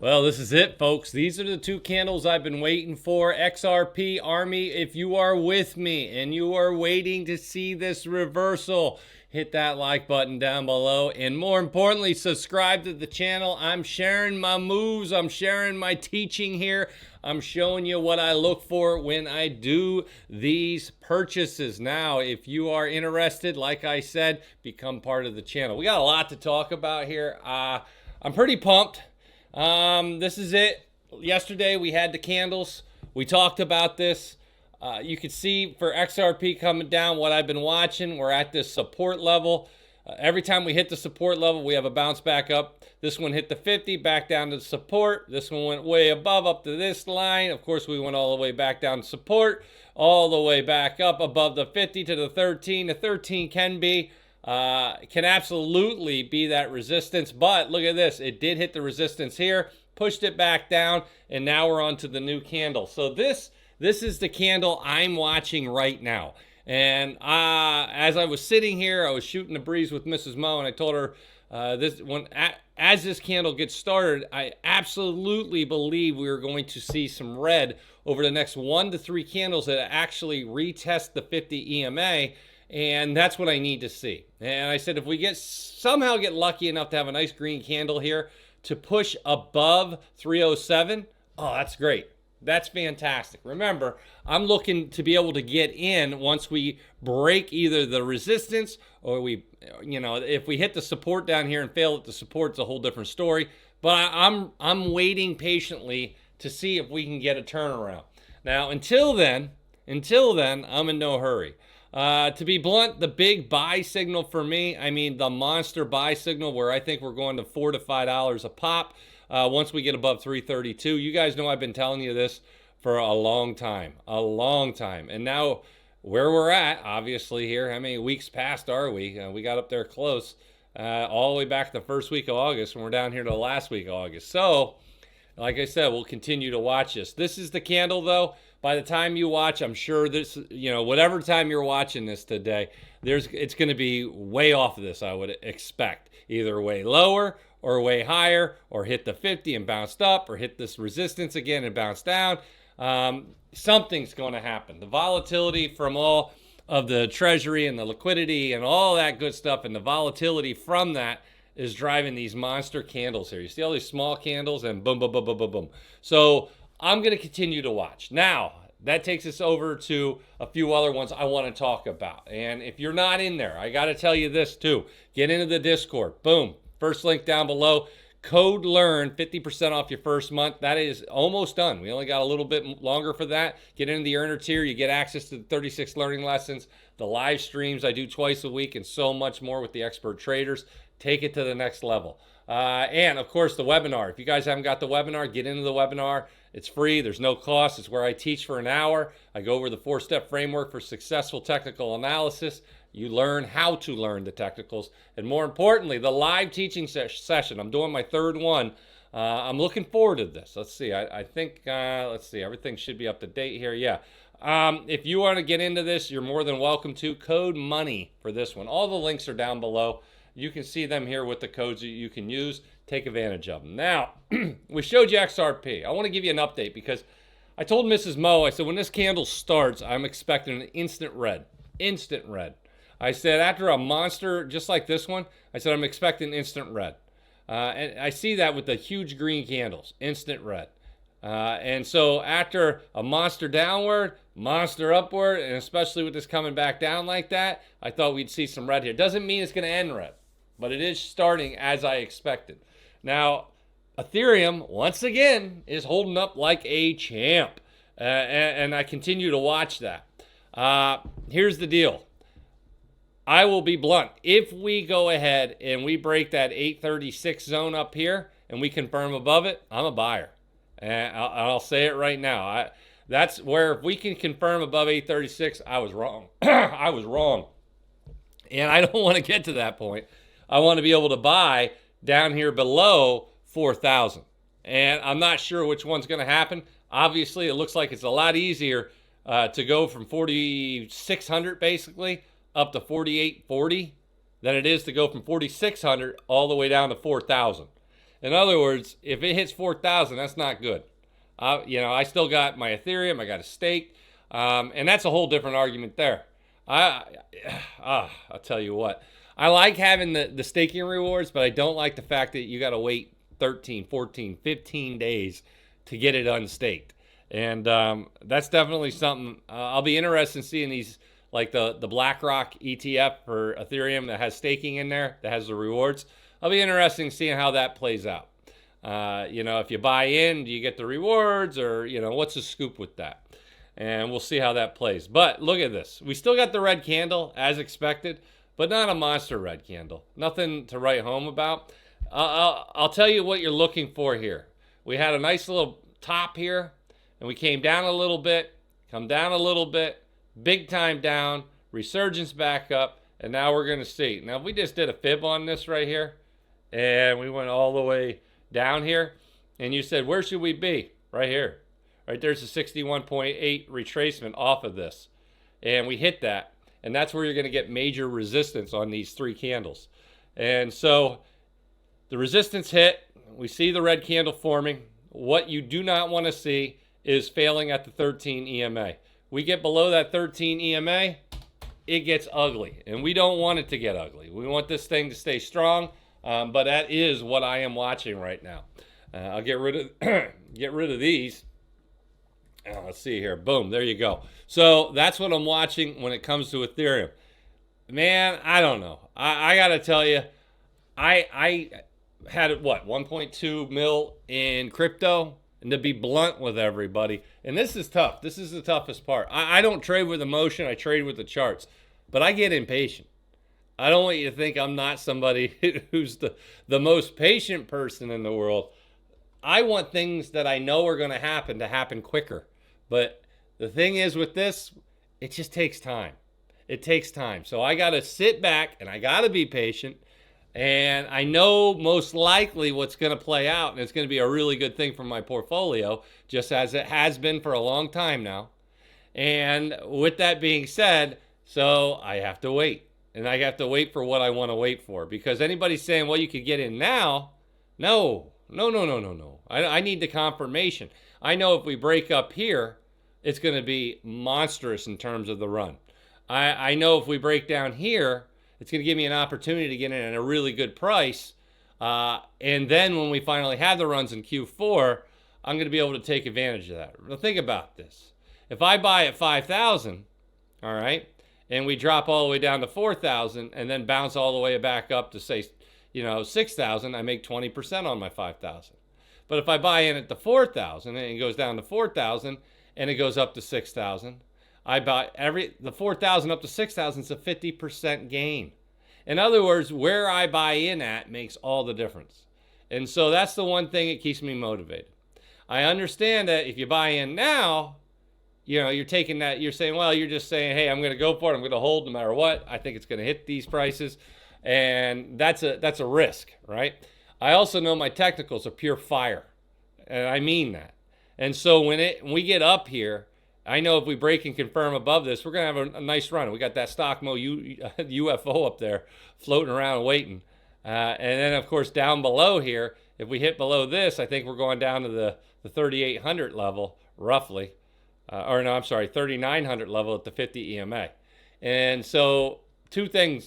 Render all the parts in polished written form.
Well, this is it, folks. These are the two candles I've been waiting for. XRP Army, if you are with me and you are waiting to see this reversal, hit that like button down below. And more importantly, subscribe to the channel. I'm sharing my moves. I'm sharing my teaching here. I'm showing you what I look for when I do these purchases. Now, if you are interested, like I said, become part of the channel. We got a lot to talk about here. I'm pretty pumped. This is it. Yesterday we had the candles. We talked about this. You can see for XRP coming down what I've been watching. We're at this support level. Every time we hit the support level, we have a bounce back up. This one hit the 50, back down to support. This one went way above up to this line. Of course, we went all the way back down to support, all the way back up above the 50 to the 13. The 13 can absolutely be that resistance, but look at this. It did hit the resistance here, pushed it back down, and now we're on to the new candle. So this is the candle I'm watching right now. And as I was sitting here, I was shooting the breeze with Mrs. Mo, and I told her as this candle gets started, I absolutely believe we are going to see some red over the next 1 to 3 candles that actually retest the 50 EMA. And that's what I need to see. And I said, if we somehow get lucky enough to have a nice green candle here to push above 307, oh, that's great. That's fantastic. Remember, I'm looking to be able to get in once we break either the resistance or if we hit the support down here and fail at the support, it's a whole different story. But I'm waiting patiently to see if we can get a turnaround. Now, until then, I'm in no hurry. To be blunt, the big buy signal for me, the monster buy signal where I think we're going to $4 to $5 a pop once we get above 332. You guys know I've been telling you this for a long time. And now where we're at, obviously here, how many weeks past are we? We got up there close all the way back to the first week of August, and we're down here to the last week of August. So, like I said, we'll continue to watch this. This is the candle, though. By the time you watch, I'm sure this, whatever time you're watching this today, it's going to be way off of this, I would expect. Either way lower or way higher, or hit the 50 and bounced up, or hit this resistance again and bounce down. Something's going to happen. The volatility from all of the treasury and the liquidity and all that good stuff, and the volatility from that is driving these monster candles here. You see all these small candles and boom, boom, boom, boom, boom, boom. So I'm going to continue to watch. Now, that takes us over to a few other ones I want to talk about. And if you're not in there, I got to tell you this too. Get into the Discord. Boom. First link down below. Code LEARN, 50% off your first month. That is almost done. We only got a little bit longer for that. Get into the earner tier. You get access to the 36 learning lessons, the live streams I do twice a week, and so much more with the expert traders. Take it to the next level. And of course, the webinar. If you guys haven't got the webinar, get into the webinar. It's free. There's no cost. It's where I teach for an hour. I go over the 4-step framework for successful technical analysis. You learn how to learn the technicals. And more importantly, the live teaching session. I'm doing my 3rd one. I'm looking forward to this. Let's see. I think, let's see. Everything should be up to date here. Yeah. If you want to get into this, you're more than welcome to. Code MONEY for this one. All the links are down below. You can see them here with the codes that you can use. Take advantage of them. Now, we showed you XRP. I want to give you an update because I told Mrs. Mo, I said, when this candle starts, I'm expecting an instant red. Instant red. I said, after a monster just like this one, I said, I'm expecting instant red. And I see that with the huge green candles. Instant red. And so after a monster downward, monster upward, and especially with this coming back down like that, I thought we'd see some red here. Doesn't mean it's going to end red, but it is starting as I expected. Now, Ethereum, once again, is holding up like a champ. And I continue to watch that. Here's the deal. I will be blunt. If we go ahead and we break that 836 zone up here and we confirm above it, I'm a buyer. And I'll say it right now. That's where if we can confirm above 836, I was wrong. I was wrong. And I don't want to get to that point. I want to be able to buy down here below 4,000. And I'm not sure which one's going to happen. Obviously, it looks like it's a lot easier to go from 4,600 basically up to 4,840 than it is to go from 4,600 all the way down to 4,000. In other words, if it hits 4,000, that's not good. I still got my Ethereum, I got a stake, and that's a whole different argument there. I'll tell you what. I like having the staking rewards, but I don't like the fact that you got to wait 13, 14, 15 days to get it unstaked. And that's definitely something. I'll be interested in seeing these, like the BlackRock ETF for Ethereum that has staking in there, that has the rewards. I'll be interested in seeing how that plays out. If you buy in, do you get the rewards, or, what's the scoop with that? And we'll see how that plays. But look at this. We still got the red candle as expected, but not a monster red candle. Nothing to write home about. I'll tell you what you're looking for here. We had a nice little top here, and we came down a little bit, come down a little bit, big time down, resurgence back up, and now we're going to see. Now, if we just did a fib on this right here, and we went all the way down here, and you said, where should we be? Right here. Right there's a 61.8 retracement off of this. And we hit that. And that's where you're going to get major resistance on these three candles. And so the resistance hit. We see the red candle forming. What you do not want to see is failing at the 13 EMA. We get below that 13 EMA, it gets ugly. And we don't want it to get ugly. We want this thing to stay strong. But that is what I am watching right now. I'll get rid of these. Let's see here. Boom. There you go. So that's what I'm watching when it comes to Ethereum. Man, I don't know. I got to tell you, I had 1.2 mil in crypto, and to be blunt with everybody, and this is tough. This is the toughest part. I don't trade with emotion. I trade with the charts, but I get impatient. I don't want you to think I'm not somebody who's the most patient person in the world. I want things that I know are going to happen quicker. But the thing is with this, it just takes time. It takes time. So I got to sit back and I got to be patient. And I know most likely what's going to play out, and it's going to be a really good thing for my portfolio, just as it has been for a long time now. And with that being said, so I have to wait. And I have to wait for what I want to wait for. Because anybody saying, well, you could get in now, no. I need the confirmation. I know if we break up here, it's going to be monstrous in terms of the run. I know if we break down here, it's going to give me an opportunity to get in at a really good price. And then when we finally have the runs in Q4, I'm going to be able to take advantage of that. Now think about this. If I buy at 5,000, all right, and we drop all the way down to 4,000 and then bounce all the way back up to, say, 6,000, I make 20% on my 5,000. But if I buy in at the 4,000 and it goes down to 4,000 and it goes up to 6,000, I buy the 4,000 up to 6,000 is a 50% gain. In other words, where I buy in at makes all the difference. And so that's the one thing that keeps me motivated. I understand that if you buy in now, you're taking that, you're saying, well, you're just saying, hey, I'm going to go for it. I'm going to hold no matter what. I think it's going to hit these prices. And that's a risk, right? I also know my technicals are pure fire. And I mean that. And so when we get up here, I know if we break and confirm above this, we're going to have a nice run. We got that stock mode UFO up there floating around waiting. And then, of course, down below here, if we hit below this, I think we're going down to the 3,800 level, roughly. 3,900 level at the 50 EMA. And so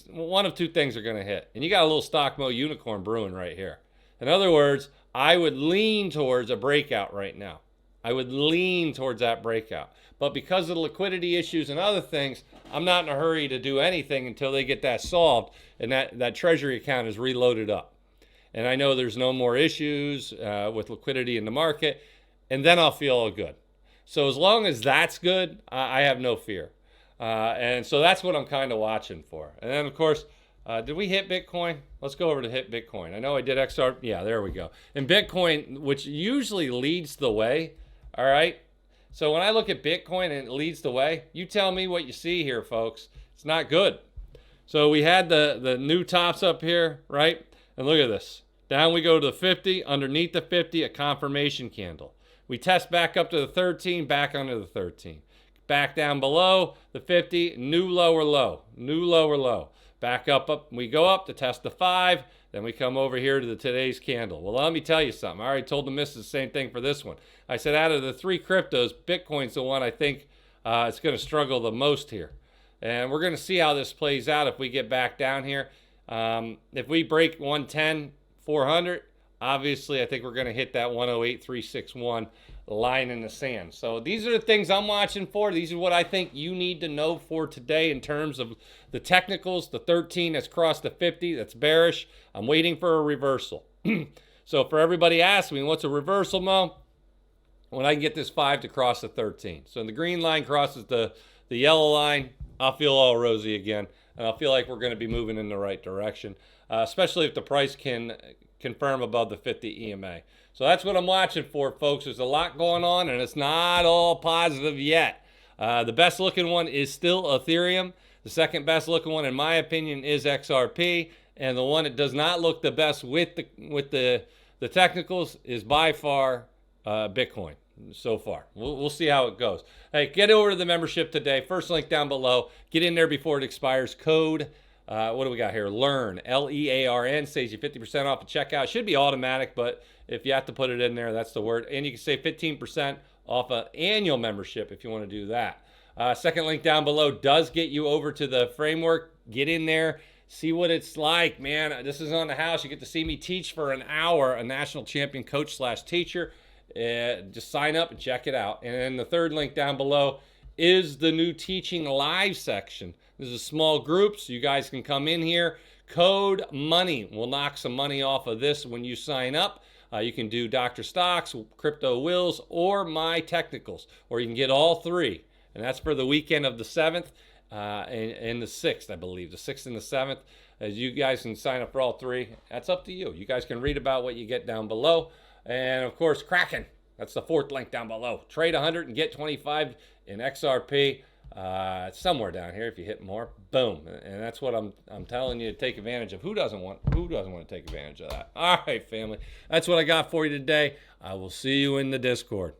one of two things are going to hit. And you got a little stock mode unicorn brewing right here. In other words, I would lean towards a breakout right now. I would lean towards that breakout. But because of the liquidity issues and other things, I'm not in a hurry to do anything until they get that solved and that treasury account is reloaded up. And I know there's no more issues with liquidity in the market, and then I'll feel all good. So as long as that's good, I have no fear. And so that's what I'm kind of watching for. And then, of course, did we hit Bitcoin? Let's go over to hit Bitcoin. I know I did XRP. Yeah, there we go. And Bitcoin, which usually leads the way, all right? So when I look at Bitcoin and it leads the way, you tell me what you see here, folks. It's not good. So we had the new tops up here, right? And look at this. Down we go to the 50. Underneath the 50, a confirmation candle. We test back up to the 13, back under the 13. Back down below the 50, new lower low, new lower low. Back up, we go up to test the 5. Then we come over here to today's candle. Well, let me tell you something. I already told the missus the same thing for this one. I said out of the 3 cryptos, Bitcoin's the one I think it's going to struggle the most here. And we're going to see how this plays out if we get back down here. If we break 110, 400, obviously I think we're going to hit that 108,361 line in the sand. So these are the things I'm watching for. These are what I think you need to know for today in terms of the technicals. The 13 that's crossed the 50, that's bearish. I'm waiting for a reversal. So for everybody asking me, what's a reversal, Mo? When I can get this 5 to cross the 13. So when the green line crosses the yellow line, I'll feel all rosy again. And I'll feel like we're going to be moving in the right direction, especially if the price can confirm above the 50 EMA. So that's what I'm watching for, folks. There's a lot going on, and it's not all positive yet. The best looking one is still Ethereum. The second best looking one, in my opinion, is XRP. And the one that does not look the best with the technicals is by far Bitcoin so far. We'll see how it goes. Hey, get over to the membership today. First link down below. Get in there before it expires. Code, what do we got here? LEARN, L-E-A-R-N, saves you 50% off at checkout. Should be automatic, but if you have to put it in there, that's the word. And you can save 15% off an annual membership if you want to do that. Second link down below does get you over to the framework. Get in there. See what it's like, man. This is on the house. You get to see me teach for an hour, a national champion coach / teacher. Just sign up and check it out. And then the third link down below is the new teaching live section. This is a small group, so you guys can come in here. Code money. We'll knock some money off of this when you sign up. You can do Dr. Stocks, Crypto Wills, or My Technicals, or you can get all 3. And that's for the weekend of the 7th and the 6th, I believe. The 6th and the 7th. As you guys can sign up for all 3. That's up to you. You guys can read about what you get down below. And of course, Kraken. That's the 4th link down below. Trade 100 and get 25 in XRP. It's somewhere down here if you hit more. Boom. And that's what I'm telling you to take advantage of. Who doesn't want to take advantage of that? All right, family. That's what I got for you today. I will see you in the Discord.